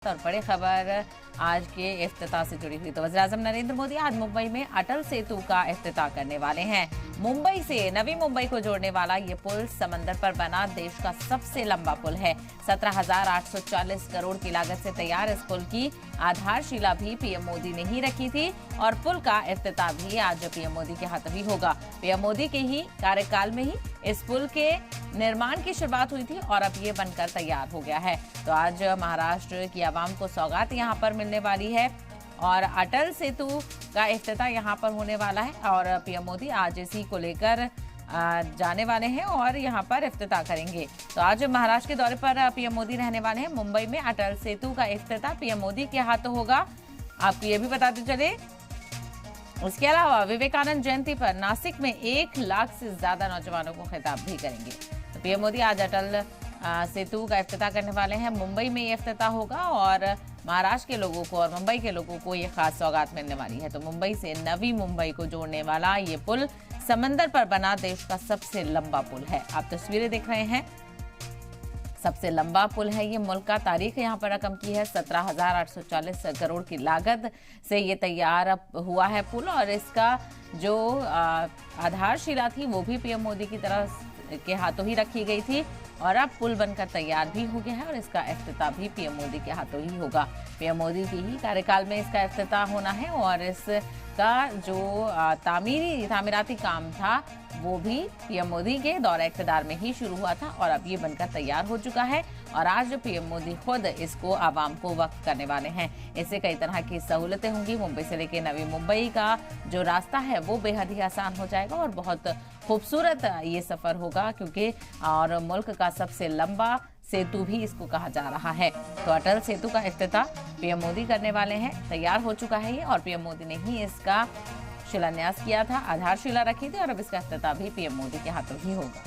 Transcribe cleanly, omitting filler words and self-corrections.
और बड़ी खबर आज के इफ्तिताह से जुड़ी हुई। तो वज़ीर-ए-आज़म नरेंद्र मोदी आज मुंबई में अटल सेतु का इफ्तिताह करने वाले हैं। मुंबई से नवी मुंबई को जोड़ने वाला ये पुल समंदर पर बना देश का सबसे लंबा पुल है। 17,840 करोड़ की लागत से तैयार इस पुल की आधारशिला भी पीएम मोदी ने ही रखी थी और पुल का इफ्तिताह भी आज पीएम मोदी के हाथों ही होगा। पीएम मोदी के ही कार्यकाल में ही इस पुल के निर्माण की शुरुआत हुई थी और अब ये बनकर तैयार हो गया है। तो आज महाराष्ट्र की आवाम को सौगात यहाँ पर मिलने वाली है और अटल सेतु का इफ्तिताह यहाँ पर होने वाला है और पीएम मोदी आज इसी को लेकर जाने वाले हैं और यहाँ पर इफ्तिताह करेंगे। तो आज महाराष्ट्र के दौरे पर पीएम मोदी रहने वाले हैं। मुंबई में अटल सेतु का इफ्तिताह पीएम मोदी के हाथों होगा। आपको ये भी बताते चले, इसके अलावा विवेकानंद जयंती पर नासिक में 1 लाख से ज्यादा नौजवानों को खिताब भी करेंगे। तो पीएम मोदी आज अटल सेतु का इफ्तिताह करने वाले हैं। मुंबई में ये इफ्तिताह होगा और महाराष्ट्र के लोगों को और मुंबई के लोगों को ये खास सौगात मिलने वाली है। तो मुंबई से नवी मुंबई को जोड़ने वाला ये पुल समंदर पर बना देश का सबसे लंबा पुल है। आप तस्वीरें देख रहे हैं, सबसे लंबा पुल है ये। मुल्क का तारीख यहाँ पर रकम की है। 17,840 करोड़ की लागत से ये तैयार हुआ है पुल और इसका जो आधारशिला थी वो भी पीएम मोदी की तरफ के हाथों ही रखी गई थी और अब पुल बनकर तैयार भी हो गया है और इसका इफ्तिताह भी पीएम मोदी के हाथों ही होगा। पीएम मोदी की ही कार्यकाल में इसका इफ्तिताह होना है और इसका जो तामीराती काम था वो भी पीएम मोदी के दौरे इक़्तिदार में ही शुरू हुआ था और अब ये बनकर तैयार हो चुका है और आज पीएम मोदी खुद इसको आवाम को वक्फ करने वाले हैं। इससे कई तरह की सहूलतें होंगी। मुंबई से लेकर नवी मुंबई का जो रास्ता है वो बेहद ही आसान हो जाएगा और बहुत खूबसूरत ये सफर होगा क्योंकि और मुल्क का सबसे लंबा सेतु भी इसको कहा जा रहा है। तो अटल सेतु का इफ्तिताह पीएम मोदी करने वाले हैं। तैयार हो चुका है ये और पीएम मोदी ने ही इसका शिलान्यास किया था, आधारशिला रखी थी और अब इसका इफ्तिताह भी पीएम मोदी के हाथों ही होगा।